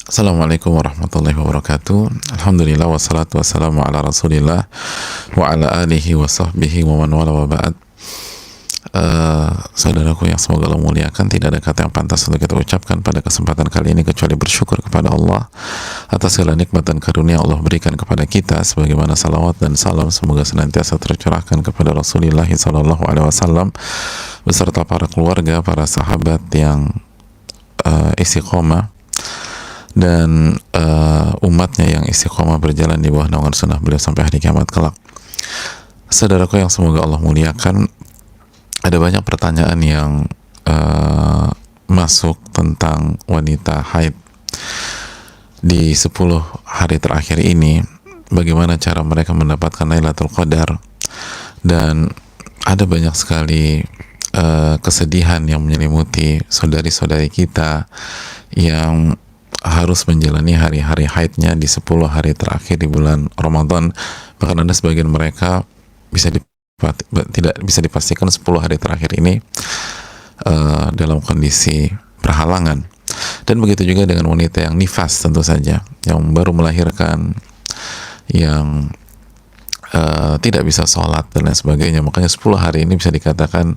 Assalamualaikum warahmatullahi wabarakatuh. Alhamdulillah wassalatu wassalamu ala rasulillah wa ala alihi wa sahbihi wa man wala wa ba'd. Saudaraku yang semoga Allah muliakan, tidak ada kata yang pantas untuk kita ucapkan pada kesempatan kali ini kecuali bersyukur kepada Allah atas segala nikmat dan karunia Allah berikan kepada kita, sebagaimana salawat dan salam semoga senantiasa tercurahkan kepada Rasulullah sallallahu alaihi wasallam beserta para keluarga, para sahabat yang istiqomah dan umatnya yang istiqomah berjalan di bawah naungan sunnah beliau sampai hari kiamat kelak. Saudaraku yang semoga Allah muliakan, ada banyak pertanyaan yang masuk tentang wanita haid di 10 hari terakhir ini, bagaimana cara mereka mendapatkan Lailatul Qadar, dan ada banyak sekali kesedihan yang menyelimuti saudari-saudari kita yang harus menjalani hari-hari haidnya di 10 hari terakhir di bulan Ramadan. Bahkan ada sebagian mereka tidak bisa dipastikan 10 hari terakhir ini dalam kondisi berhalangan. Dan begitu juga dengan wanita yang nifas, tentu saja, yang baru melahirkan, yang tidak bisa sholat dan lain sebagainya. Makanya 10 hari ini bisa dikatakan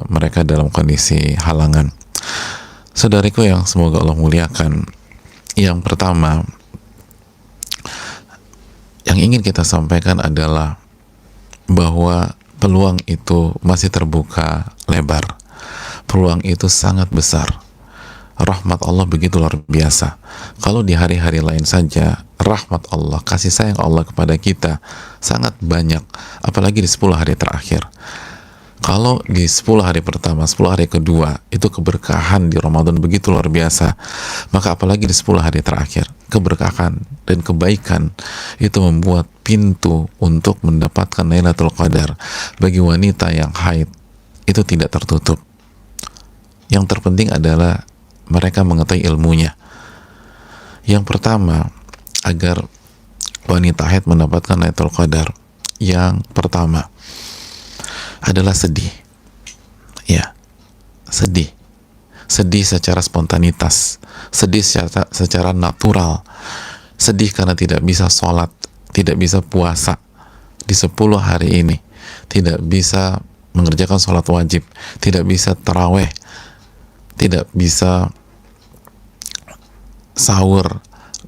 mereka dalam kondisi halangan. Saudariku yang semoga Allah muliakan, yang pertama yang ingin kita sampaikan adalah bahwa peluang itu masih terbuka lebar. Peluang itu sangat besar. Rahmat Allah begitu luar biasa. Kalau di hari-hari lain saja rahmat Allah, kasih sayang Allah kepada kita sangat banyak, apalagi di 10 hari terakhir. Kalau di 10 hari pertama, 10 hari kedua itu keberkahan di Ramadan begitu luar biasa, maka apalagi di 10 hari terakhir keberkahan dan kebaikan itu membuat pintu untuk mendapatkan Lailatul Qadar bagi wanita yang haid itu tidak tertutup. Yang terpenting adalah mereka mengetahui ilmunya. Yang pertama, agar wanita haid mendapatkan Lailatul Qadar, yang pertama adalah sedih. Ya, sedih secara spontanitas, sedih secara natural, sedih karena tidak bisa sholat, tidak bisa puasa di 10 hari ini, tidak bisa mengerjakan sholat wajib, tidak bisa taraweh, tidak bisa sahur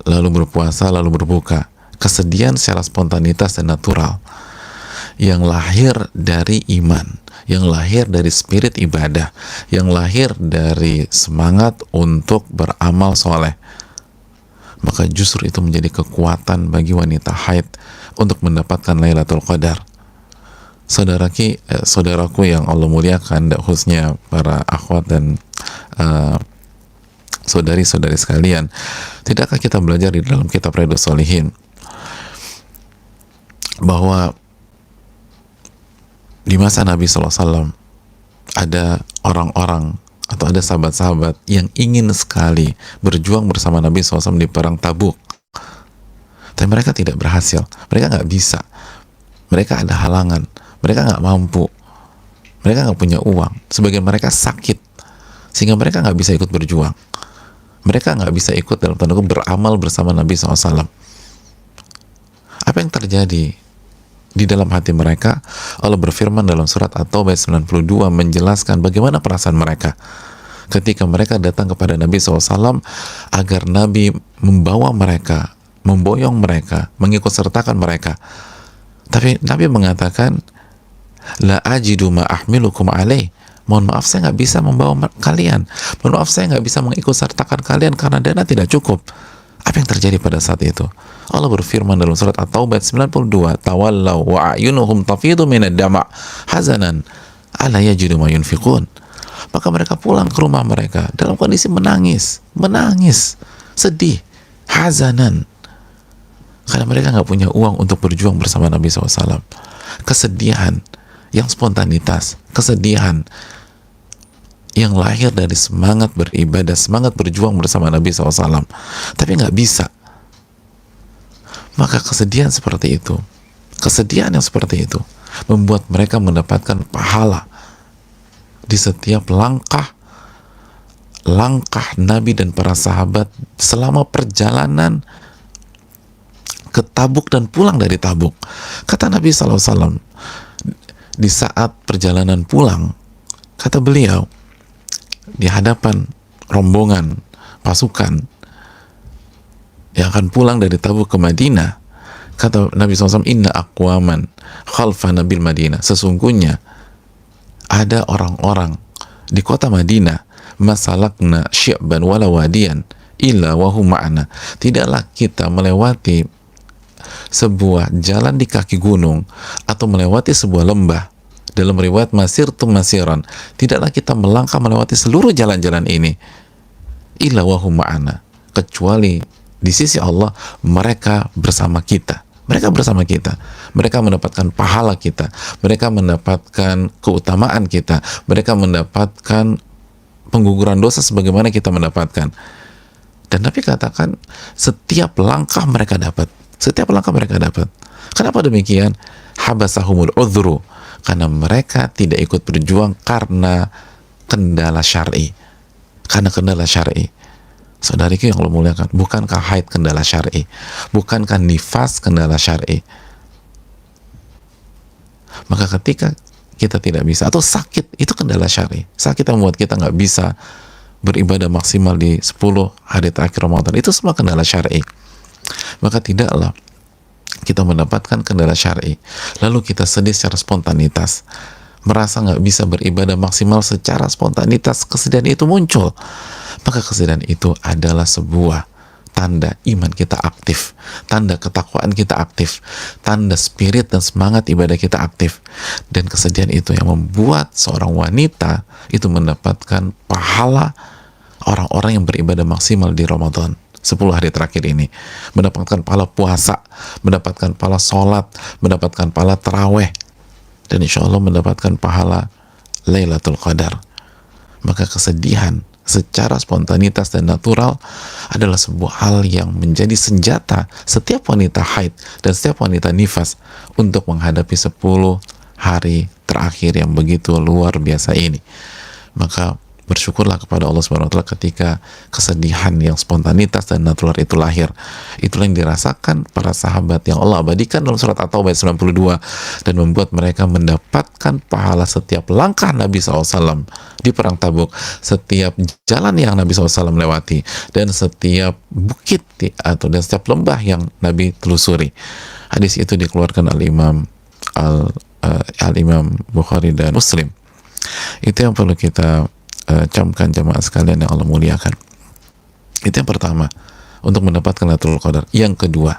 lalu berpuasa lalu berbuka. Kesedihan secara spontanitas dan natural yang lahir dari iman, yang lahir dari spirit ibadah, yang lahir dari semangat untuk beramal soleh, maka justru itu menjadi kekuatan bagi wanita haid untuk mendapatkan Lailatul Qadar. Saudaraku yang Allah muliakan, khususnya para akhwat dan saudari-saudari sekalian, tidakkah kita belajar di dalam kitab Riyadhus Shalihin bahwa di masa Nabi SAW ada orang-orang atau ada sahabat-sahabat yang ingin sekali berjuang bersama Nabi SAW di perang Tabuk, tapi mereka tidak berhasil. Mereka nggak bisa, mereka ada halangan, mereka nggak mampu, mereka nggak punya uang, sebagian mereka sakit sehingga mereka nggak bisa ikut berjuang, mereka nggak bisa ikut dalam tanda kutip beramal bersama Nabi SAW. Apa yang terjadi di dalam hati mereka? Allah berfirman dalam surat At-Taubah 92 menjelaskan bagaimana perasaan mereka ketika mereka datang kepada Nabi SAW agar Nabi membawa mereka, memboyong mereka, mengikut sertakan mereka. Tapi Nabi mengatakan, la ajidu ma ahmilukum alaih, mohon maaf saya nggak bisa membawa kalian, mohon maaf saya nggak bisa mengikut sertakan kalian karena dana tidak cukup. Apa yang terjadi pada saat itu? Allah berfirman dalam surat At-Taubah 92, tawallaw wa a'yunuhum tafidu minad dama' hazanan ala yajidu ma yunfiqun. Maka mereka pulang ke rumah mereka dalam kondisi menangis, sedih, hazanan, karena mereka nggak punya uang untuk berjuang bersama Nabi SAW. Kesedihan yang spontanitas, kesedihan yang lahir dari semangat beribadah, semangat berjuang bersama Nabi SAW, tapi nggak bisa. Maka kesedihan seperti itu, kesedihan yang seperti itu membuat mereka mendapatkan pahala di setiap langkah langkah Nabi dan para sahabat selama perjalanan ke Tabuk dan pulang dari Tabuk. Kata Nabi SAW, di saat perjalanan pulang, kata beliau, di hadapan rombongan pasukan yang akan pulang dari Tabuk ke Madinah, kata Nabi SAW, inna aqwaman khalfa nabil Madinah, sesungguhnya ada orang-orang di kota Madinah, masalakna syi'ban wala wadiyan illa wahum ma'ana, tidaklah kita melewati sebuah jalan di kaki gunung atau melewati sebuah lembah, dalam riwayat masir tu masiran, tidaklah kita melangkah melewati seluruh jalan-jalan ini illa wahum ma'ana, kecuali di sisi Allah mereka bersama kita. Mereka bersama kita, mereka mendapatkan pahala kita, mereka mendapatkan keutamaan kita, mereka mendapatkan pengguguran dosa sebagaimana kita mendapatkan. Dan Nabi katakan setiap langkah mereka dapat, setiap langkah mereka dapat. Kenapa demikian? Habasahumul udhru, karena mereka tidak ikut berjuang karena kendala syar'i. Karena kendala syar'i. Saudariku yang Allah muliakan, bukankah haid kendala syar'i? Bukankah nifas kendala syar'i? Maka ketika kita tidak bisa, atau sakit, itu kendala syar'i. Sakit yang membuat kita nggak bisa beribadah maksimal di 10 hari terakhir Ramadan, itu semua kendala syar'i. Maka tidaklah kita mendapatkan kendala syar'i lalu kita sedih secara spontanitas, merasa nggak bisa beribadah maksimal secara spontanitas, kesedihan itu muncul. Maka kesedihan itu adalah sebuah tanda iman kita aktif, tanda ketakwaan kita aktif, tanda spirit dan semangat ibadah kita aktif. Dan kesedihan itu yang membuat seorang wanita itu mendapatkan pahala orang-orang yang beribadah maksimal di Ramadan 10 hari terakhir ini, mendapatkan pahala puasa, mendapatkan pahala sholat, mendapatkan pahala taraweh, dan insya Allah mendapatkan pahala Lailatul Qadar. Maka kesedihan secara spontanitas dan natural adalah sebuah hal yang menjadi senjata setiap wanita haid dan setiap wanita nifas untuk menghadapi 10 hari terakhir yang begitu luar biasa ini. Maka bersyukurlah kepada Allah Subhanahu wa taala ketika kesedihan yang spontanitas dan natural itu lahir. Itulah yang dirasakan para sahabat yang Allah abadikan dalam surat At-Taubah 92 dan membuat mereka mendapatkan pahala setiap langkah Nabi SAW di perang Tabuk, setiap jalan yang Nabi SAW lewati, dan setiap bukit dan setiap lembah yang Nabi telusuri. Hadis itu dikeluarkan Al-Imam Bukhari dan Muslim. Itu yang perlu kita camkan jamaah sekalian yang Allah muliakan. Itu yang pertama, untuk mendapatkan Lailatul Qadar. Yang kedua,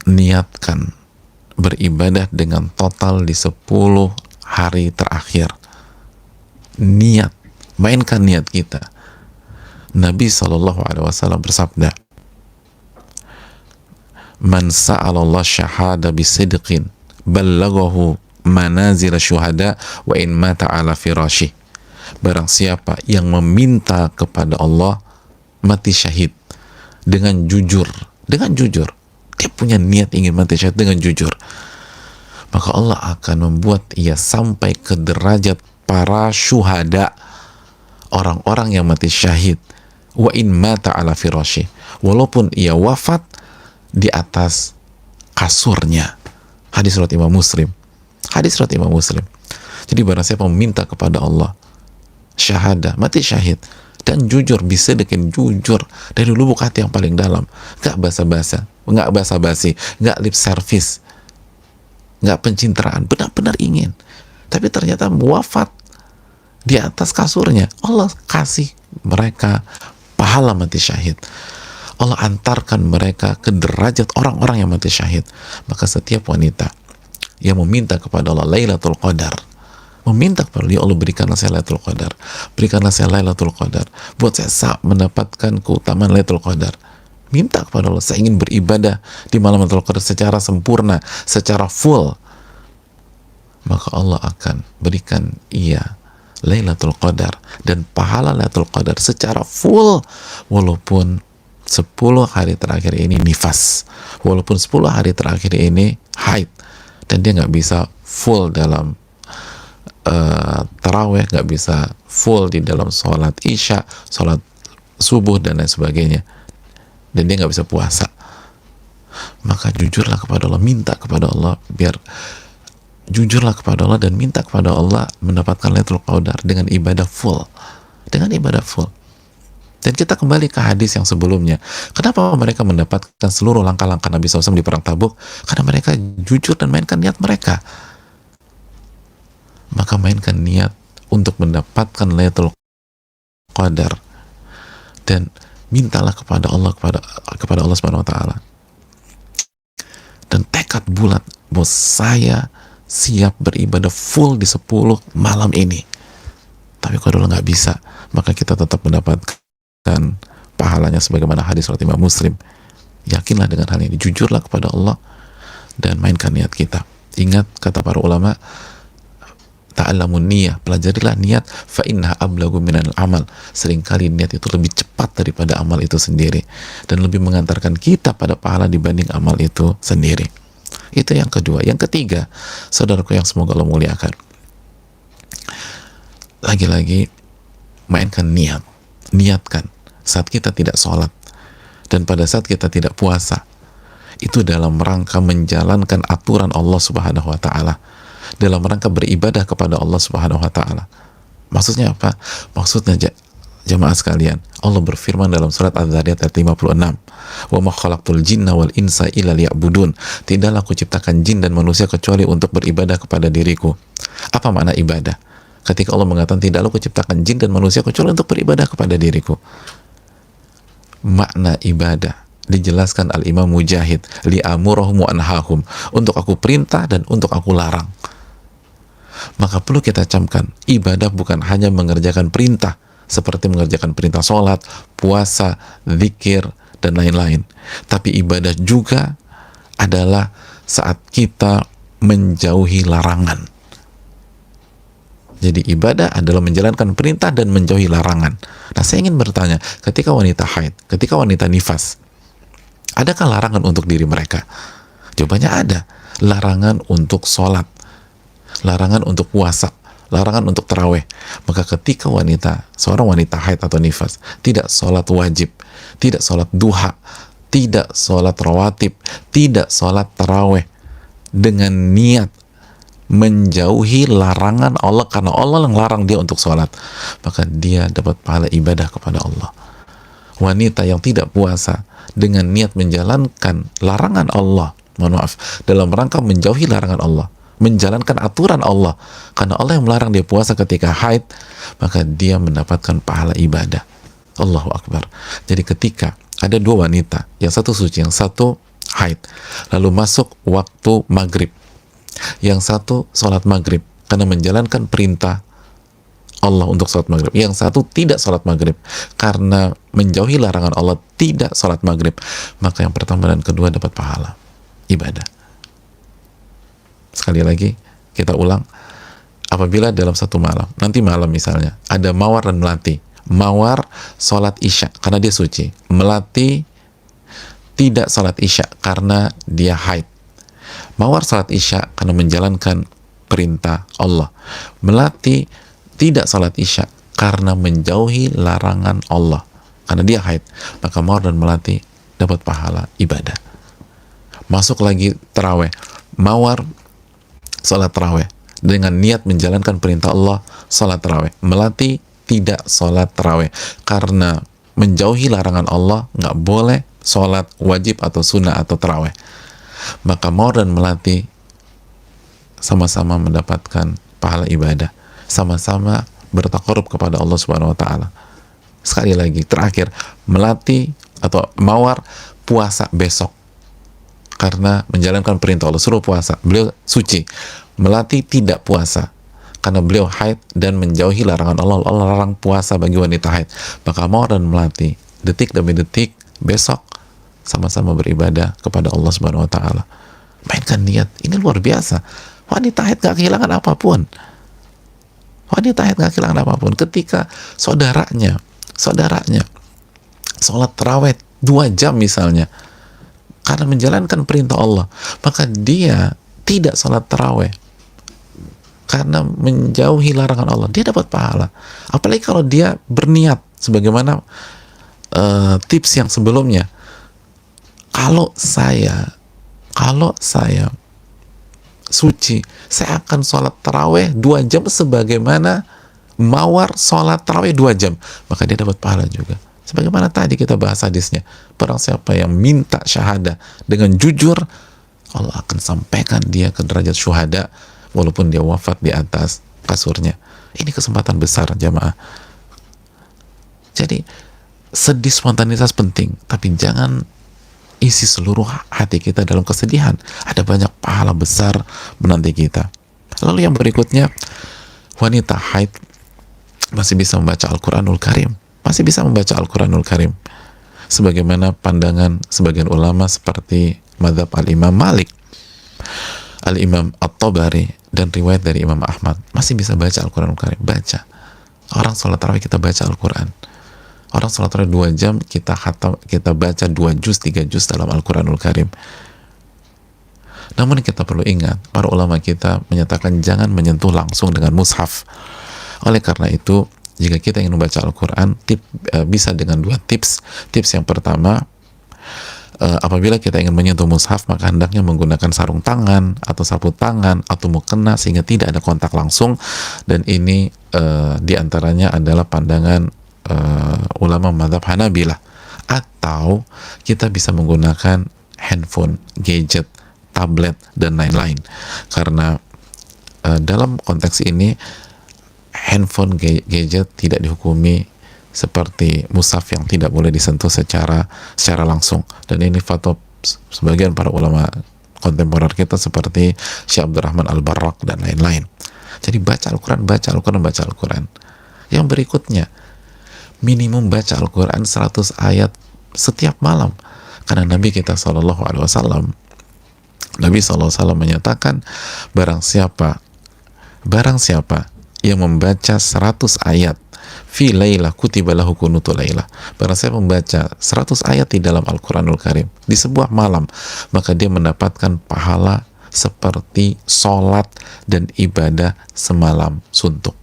niatkan beribadah dengan total di 10 hari terakhir. Niat, mainkan niat kita. Nabi SAW bersabda, man sa'alallah syahada bisidqin ballaghahu manazil syuhada wa in mata ala firasyih. Barang siapa yang meminta kepada Allah mati syahid dengan jujur, dia punya niat ingin mati syahid dengan jujur, maka Allah akan membuat ia sampai ke derajat para syuhada, orang-orang yang mati syahid, wa in mata ala firasyih, walaupun ia wafat di atas kasurnya. Hadis riwayat Imam Muslim. Jadi barang siapa meminta kepada Allah syahadah, mati syahid, dan jujur, bisa dengan jujur dari lubuk hati yang paling dalam, gak basa-basi, gak lip service, gak pencitraan, benar-benar ingin, tapi ternyata wafat di atas kasurnya, Allah kasih mereka pahala mati syahid. Allah antarkan mereka ke derajat orang-orang yang mati syahid. Maka setiap wanita yang meminta kepada Allah Lailatul Qadar, meminta kepada Allah, ya Allah berikanlah saya Lailatul Qadar, berikanlah saya Lailatul Qadar, buat saya mendapatkan keutamaan Lailatul Qadar. Minta kepada Allah, saya ingin beribadah di malam Lailatul Qadar secara sempurna, secara full. Maka Allah akan berikan ia Lailatul Qadar dan pahala Lailatul Qadar secara full, walaupun 10 hari terakhir ini nifas, walaupun 10 hari terakhir ini haid, dan dia nggak bisa full dalam taraweh, nggak bisa full di dalam sholat isya, sholat subuh dan lain sebagainya, dan dia nggak bisa puasa, maka jujurlah kepada Allah, minta kepada Allah, jujurlah kepada Allah dan minta kepada Allah mendapatkan Lailatul Qadar dengan ibadah full, dengan ibadah full. Dan kita kembali ke hadis yang sebelumnya. Kenapa mereka mendapatkan seluruh langkah-langkah Nabi SAW di perang Tabuk? Karena mereka jujur dan mainkan niat mereka. Maka mainkan niat untuk mendapatkan Lailatul Qadar dan mintalah kepada Allah, kepada Allah Subhanahu wa taala. Dan tekad bulat bahwa saya siap beribadah full di 10 malam ini. Tapi kalau nggak bisa, maka kita tetap mendapatkan pahalanya sebagaimana hadis riwayat Imam Muslim. Yakinlah dengan hal ini, jujurlah kepada Allah dan mainkan niat kita. Ingat kata para ulama, ta'allamun niyah, pelajarilah niat, fa innaha ablagu minal amal. Seringkali niat itu lebih cepat daripada amal itu sendiri dan lebih mengantarkan kita pada pahala dibanding amal itu sendiri. Itu yang kedua. Yang ketiga, saudaraku yang semoga Allah muliakan, lagi-lagi mainkan niat. Niatkan saat kita tidak sholat dan pada saat kita tidak puasa, itu dalam rangka menjalankan aturan Allah Subhanahu wa taala, dalam rangka beribadah kepada Allah Subhanahu wa taala. Maksudnya apa? Maksudnya jamaah sekalian, Allah berfirman dalam surat Az-Zariyat ayat 56, "Wa ma khalaqtul jinna wal insa illa liya'budun." Tidaklah aku ciptakan jin dan manusia kecuali untuk beribadah kepada diriku. Apa makna ibadah? Ketika Allah mengatakan tidaklah aku ciptakan jin dan manusia kecuali untuk beribadah kepada diriku. Makna ibadah dijelaskan Al-Imam Mujahid, li'amurahum wa anhahum, untuk aku perintah dan untuk aku larang. Maka perlu kita camkan, ibadah bukan hanya mengerjakan perintah seperti mengerjakan perintah sholat, puasa, zikir, dan lain-lain. Tapi ibadah juga adalah saat kita menjauhi larangan. Jadi ibadah adalah menjalankan perintah dan menjauhi larangan. Nah, saya ingin bertanya, ketika wanita haid, ketika wanita nifas, adakah larangan untuk diri mereka? Jawabannya ada. Larangan untuk sholat, larangan untuk puasa, larangan untuk taraweh. Maka ketika seorang wanita haid atau nifas tidak sholat wajib, tidak sholat duha, tidak sholat rawatib, tidak sholat taraweh, dengan niat menjauhi larangan Allah karena Allah yang larang dia untuk sholat, maka dia dapat pahala ibadah kepada Allah. Wanita yang tidak puasa dengan niat menjalankan larangan Allah, mohon maaf, dalam rangka menjauhi larangan Allah, menjalankan aturan Allah karena Allah yang melarang dia puasa ketika haid, maka dia mendapatkan pahala ibadah. Allahu Akbar. Jadi ketika ada dua wanita, yang satu suci, yang satu haid, lalu masuk waktu maghrib, yang satu sholat maghrib karena menjalankan perintah Allah untuk sholat maghrib, yang satu tidak sholat maghrib karena menjauhi larangan Allah, tidak sholat maghrib, maka yang pertama dan kedua dapat pahala ibadah. Sekali lagi kita ulang, apabila dalam satu malam, nanti malam misalnya ada mawar dan melati, mawar sholat isya karena dia suci, melati tidak sholat isya karena dia haid. Mawar salat isya karena menjalankan perintah Allah, melati tidak salat isya karena menjauhi larangan Allah karena dia haid, maka mawar dan melati dapat pahala ibadah. Masuk lagi taraweh, mawar salat taraweh dengan niat menjalankan perintah Allah, salat taraweh, melati tidak salat taraweh karena menjauhi larangan Allah, nggak boleh salat wajib atau sunnah atau taraweh, maka mawar dan melati sama-sama mendapatkan pahala ibadah, sama-sama bertakarub kepada Allah Subhanahu wa taala. Sekali lagi, terakhir, melati atau mawar puasa besok karena menjalankan perintah Allah, suruh puasa, beliau suci. Melati tidak puasa karena beliau haid dan menjauhi larangan Allah, Allah larang puasa bagi wanita haid, maka mawar dan melati detik demi detik besok sama-sama beribadah kepada Allah Subhanahu wa taala. Mainkan niat, ini luar biasa. Wanita haid gak kehilangan apapun. Wanita haid gak kehilangan apapun. Ketika saudaranya sholat tarawih 2 jam misalnya karena menjalankan perintah Allah, maka dia tidak sholat tarawih karena menjauhi larangan Allah, dia dapat pahala. Apalagi kalau dia berniat sebagaimana tips yang sebelumnya. Kalau saya suci, saya akan sholat taraweh 2 jam sebagaimana mawar sholat taraweh 2 jam, maka dia dapat pahala juga. Sebagaimana tadi kita bahas hadisnya, barang siapa yang minta syahadah dengan jujur, Allah akan sampaikan dia ke derajat syuhada walaupun dia wafat di atas kasurnya. Ini kesempatan besar jamaah. Jadi sedih spontanitas penting, tapi jangan isi seluruh hati kita dalam kesedihan. Ada banyak pahala besar menanti kita. Lalu yang berikutnya, wanita haid masih bisa membaca Al-Quranul Karim, masih bisa membaca Al-Quranul Karim, sebagaimana pandangan sebagian ulama seperti mazhab Al-Imam Malik, Al-Imam At-Tabari, dan riwayat dari Imam Ahmad. Masih bisa baca Al-Quranul Karim. Baca. Orang sholat tarawih kita baca Al-Quran. Orang sholat tarawih 2 jam kita baca 2 juz, 3 juz dalam Al-Quranul Karim. Namun kita perlu ingat, para ulama kita menyatakan jangan menyentuh langsung dengan mushaf. Oleh karena itu, jika kita ingin membaca Al-Quran, bisa dengan 2 tips. Tips yang pertama, apabila kita ingin menyentuh mushaf, maka hendaknya menggunakan sarung tangan atau sapu tangan atau mukena sehingga tidak ada kontak langsung. Dan ini diantaranya adalah pandangan ulama mazhab Hanabilah. Atau kita bisa menggunakan handphone, gadget, tablet, dan lain-lain. Karena dalam konteks ini handphone, gadget tidak dihukumi seperti mushaf yang tidak boleh disentuh secara langsung. Dan ini fatwa sebagian para ulama kontemporer kita seperti Syekh Abdurrahman Al-Barrak dan lain-lain. Jadi baca Al-Quran, baca Al-Quran, baca Al-Quran. Yang berikutnya, minimum baca Al-Quran 100 ayat setiap malam. Karena Nabi kita SAW menyatakan, barang siapa yang membaca 100 ayat fi lailah kutiba lahu kunutu lailah, barang siapa membaca 100 ayat di dalam Al-Quranul Karim di sebuah malam, maka dia mendapatkan pahala seperti sholat dan ibadah semalam suntuk.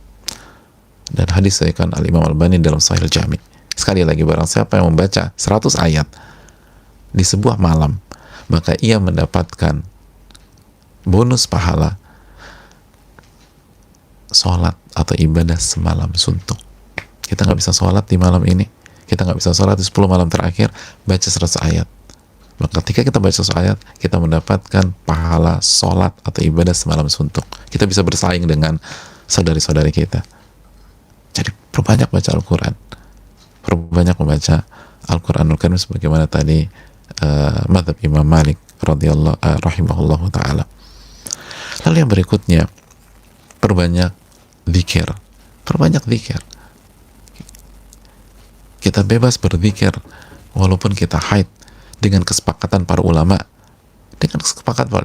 Dan hadis diriwayatkan Al-Imam Al-Albani dalam Sahih Jami. Sekali lagi, barang siapa yang membaca 100 ayat di sebuah malam, maka ia mendapatkan bonus pahala sholat atau ibadah semalam suntuk. Kita nggak bisa sholat di malam ini, kita nggak bisa sholat di 10 malam terakhir, baca 100 ayat. Maka ketika kita baca 100 ayat, kita mendapatkan pahala sholat atau ibadah semalam suntuk. Kita bisa bersaing dengan saudari-saudari kita. Jadi perbanyak baca Al-Quran, perbanyak membaca Al-Quranul Karim sebagaimana tadi mazhab Imam Malik rahimahullahu ta'ala. Lalu yang berikutnya, perbanyak zikir. Kita bebas berzikir walaupun kita haid dengan kesepakatan para ulama,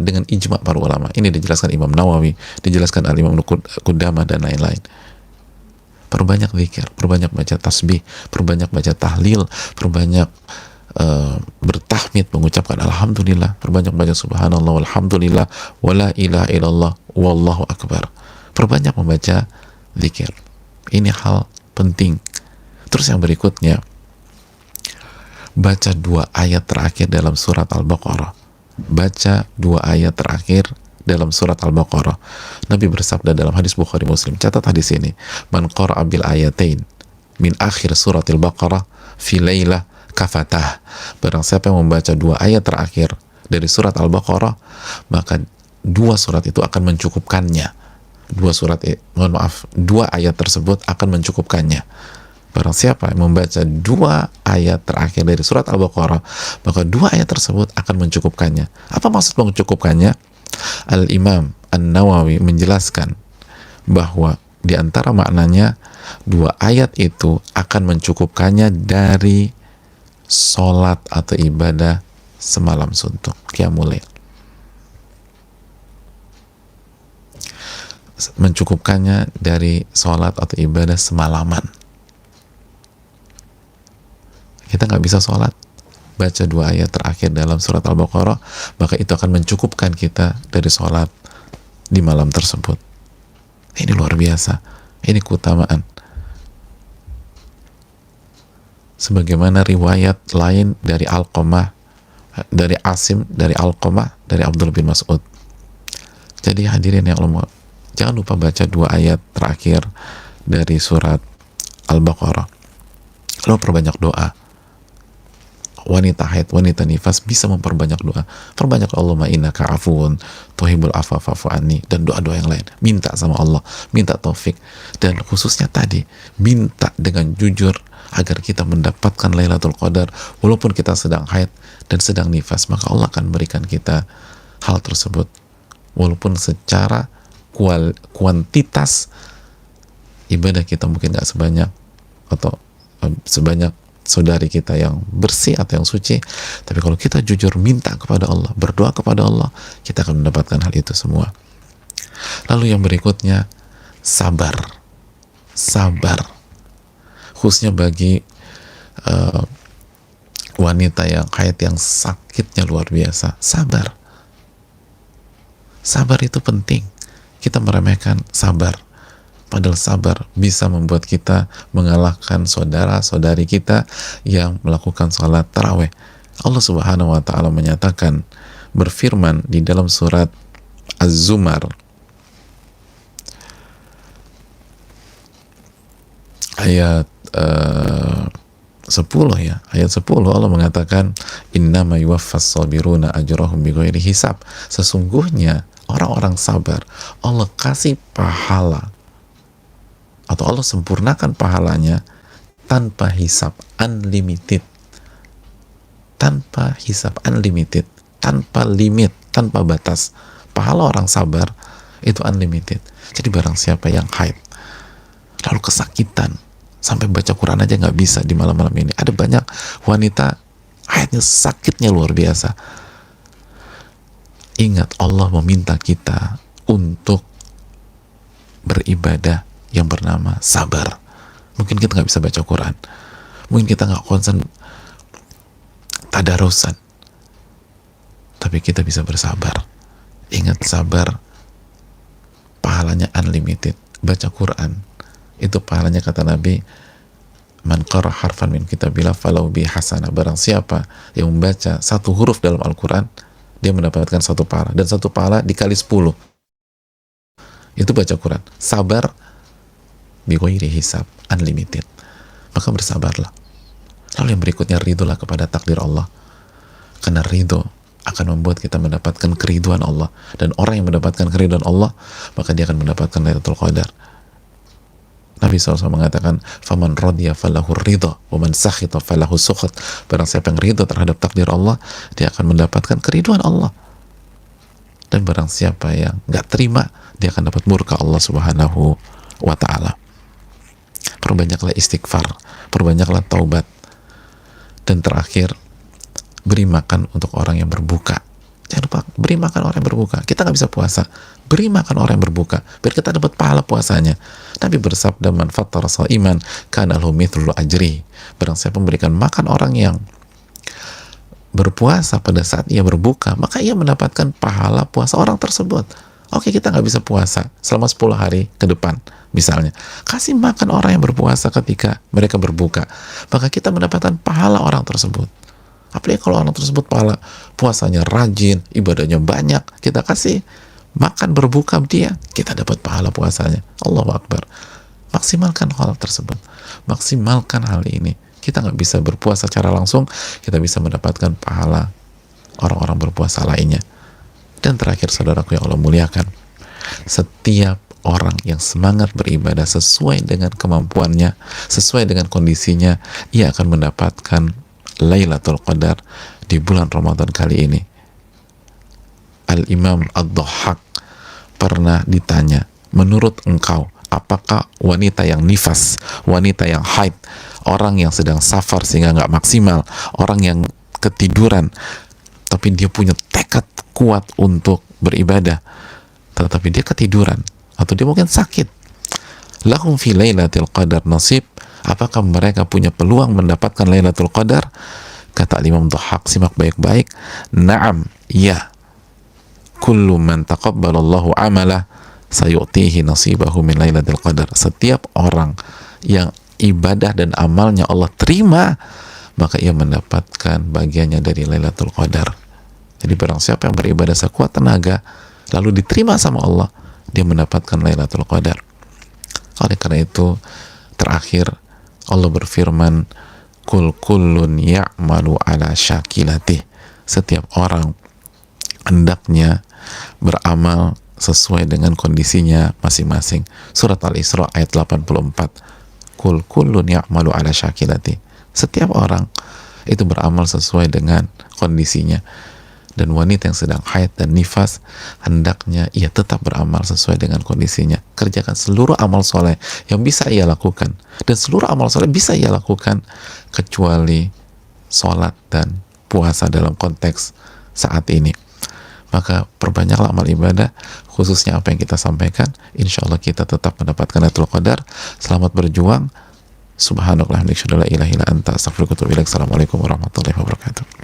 dengan ijma para ulama. Ini dijelaskan Imam Nawawi, dijelaskan Al-Imam Qudamah dan lain-lain. Perbanyak zikir, perbanyak baca tasbih, perbanyak baca tahlil, perbanyak bertahmid, mengucapkan alhamdulillah, perbanyak baca subhanallah walhamdulillah wala ilaha illallah wallahu akbar. Perbanyak membaca zikir. Ini hal penting. Terus yang berikutnya, baca 2 ayat terakhir dalam surat Al-Baqarah. Baca 2 ayat terakhir dalam surat Al-Baqarah. Nabi bersabda dalam hadis Bukhari Muslim, catat hadis ini, man qara'a bil ayatain min akhir surat Al-Baqarah fi lailah kafatah. Barang siapa yang membaca 2 ayat terakhir dari surat Al-Baqarah, maka 2 surat itu akan mencukupkannya. 2 ayat tersebut akan mencukupkannya. Barang siapa yang membaca 2 ayat terakhir dari surat Al-Baqarah, maka 2 ayat tersebut akan mencukupkannya. Apa maksud mencukupkannya? Al-Imam An-Nawawi menjelaskan bahwa di antara maknanya 2 ayat itu akan mencukupkannya dari sholat atau ibadah semalam suntuk, qiyamul lail. Mencukupkannya dari sholat atau ibadah semalaman. Kita nggak bisa sholat, baca 2 ayat terakhir dalam surat Al-Baqarah, maka itu akan mencukupkan kita dari sholat di malam tersebut. Ini luar biasa. Ini keutamaan. Sebagaimana riwayat lain dari Alqamah, dari Asim, dari Alqamah, dari Abdullah bin Mas'ud. Jadi hadirin yang Allah, jangan lupa baca 2 ayat terakhir dari surat Al-Baqarah. Lalu perbanyak doa. Wanita haid, wanita nifas bisa memperbanyak doa. Perbanyak Allahumma innaka afuwun tuhibbul afwa fa'fu anni, dan doa-doa yang lain. Minta sama Allah, minta taufik, dan khususnya tadi minta dengan jujur agar kita mendapatkan Lailatul Qadar walaupun kita sedang haid dan sedang nifas, maka Allah akan berikan kita hal tersebut walaupun secara kuantitas ibadah kita mungkin gak sebanyak atau sebanyak saudari kita yang bersih atau yang suci, tapi kalau kita jujur minta kepada Allah, berdoa kepada Allah, kita akan mendapatkan hal itu semua. Lalu yang berikutnya, sabar. Khususnya bagi wanita yang haid yang sakitnya luar biasa, sabar itu penting. Kita meremehkan sabar, padahal sabar bisa membuat kita mengalahkan saudara-saudari kita yang melakukan sholat taraweh. Allah Subhanahu wa ta'ala menyatakan, berfirman di dalam surat Az-Zumar ayat 10 ya, ayat 10 Allah mengatakan, innama yuwaffas sabiruna ajrahum bighairi hisab. Sesungguhnya orang-orang sabar Allah kasih pahala atau Allah sempurnakan pahalanya tanpa hisab, unlimited, tanpa limit, tanpa batas. Pahala orang sabar itu unlimited. Jadi barang siapa yang haid lalu kesakitan sampai baca Quran aja nggak bisa di malam-malam ini, ada banyak wanita haidnya sakitnya luar biasa. Ingat, Allah meminta kita untuk beribadah yang bernama sabar. Mungkin kita nggak bisa baca Quran, mungkin kita nggak konsen tadarusan, tapi kita bisa bersabar. Ingat, sabar pahalanya unlimited. Baca Quran itu pahalanya, kata Nabi, man qara harfan min kitabillah falau bi hasanah. Barang siapa yang membaca 1 huruf dalam Al-Quran, dia mendapatkan 1 pahala, dan 1 pahala dikali 10 itu baca Quran. Sabar bighairi hisab, unlimited. Maka bersabarlah. Lalu yang berikutnya, ridholah kepada takdir Allah, karena ridho akan membuat kita mendapatkan keriduan Allah, dan orang yang mendapatkan keriduan Allah maka dia akan mendapatkan Lailatul Qadar. Nabi SAW mengatakan, faman radiya falahu ridha wa man sakhita falahu sukhat. Barang siapa yang ridho terhadap takdir Allah, dia akan mendapatkan keriduan Allah, dan barang siapa yang nggak terima, dia akan dapat murka Allah Subhanahu wa ta'ala. Perbanyaklah istighfar, perbanyaklah taubat, dan terakhir, beri makan untuk orang yang berbuka. Jangan lupa, beri makan orang yang berbuka. Kita nggak bisa puasa, beri makan orang yang berbuka biar kita dapat pahala puasanya. Nabi bersabda, man fattara shaiman kana lahu mithlu ajri. Barang siapa memberikan makan orang yang berpuasa pada saat ia berbuka, maka ia mendapatkan pahala puasa orang tersebut. Oke, kita nggak bisa puasa selama 10 hari ke depan misalnya, kasih makan orang yang berpuasa ketika mereka berbuka, maka kita mendapatkan pahala orang tersebut. Apalagi kalau orang tersebut pahala puasanya rajin, ibadahnya banyak, kita kasih makan berbuka dia, kita dapat pahala puasanya. Allahu Akbar. Maksimalkan hal tersebut, maksimalkan hal ini. Kita nggak bisa berpuasa secara langsung, kita bisa mendapatkan pahala orang-orang berpuasa lainnya. Dan terakhir, saudaraku yang Allah muliakan, setiap orang yang semangat beribadah sesuai dengan kemampuannya, sesuai dengan kondisinya, ia akan mendapatkan Lailatul Qadar di bulan Ramadan kali ini. Al-Imam Ad-Dhahhak pernah ditanya, menurut engkau, apakah wanita yang nifas, wanita yang haid, orang yang sedang safar sehingga nggak maksimal, orang yang ketiduran tapi dia punya tekad kuat untuk beribadah, tetapi dia ketiduran atau dia mungkin sakit, lahum fi lailatul qadar nasib, apakah mereka punya peluang mendapatkan Lailatul Qadar? Kata Imam Dhahhak, simak baik-baik, na'am, ya, kullu man taqabbalallahu amalah sayu'tihi nasibahu min lailatul qadar. Setiap orang yang ibadah dan amalnya Allah terima, maka ia mendapatkan bagiannya dari Lailatul Qadar. Jadi barang siapa yang beribadah sekuat tenaga lalu diterima sama Allah, dia mendapatkan Lailatul Qadar. Oleh karena itu, terakhir Allah berfirman, kul kullun ya'malu ala syakilatih. Setiap orang hendaknya beramal sesuai dengan kondisinya masing-masing. Surat Al-Isra ayat 84. Kul kullun ya'malu ala syakilati. Setiap orang itu beramal sesuai dengan kondisinya. Dan wanita yang sedang haid dan nifas, hendaknya ia tetap beramal sesuai dengan kondisinya. Kerjakan seluruh amal soleh yang bisa ia lakukan. Dan seluruh amal soleh bisa ia lakukan kecuali sholat dan puasa dalam konteks saat ini. Maka perbanyaklah amal ibadah, khususnya apa yang kita sampaikan. Insya Allah kita tetap mendapatkan Lailatul Qadar. Selamat berjuang. Subhanallah, la ilaha illa anta, astaghfiruka wa atubu ilaik. Assalamualaikum warahmatullahi wabarakatuh.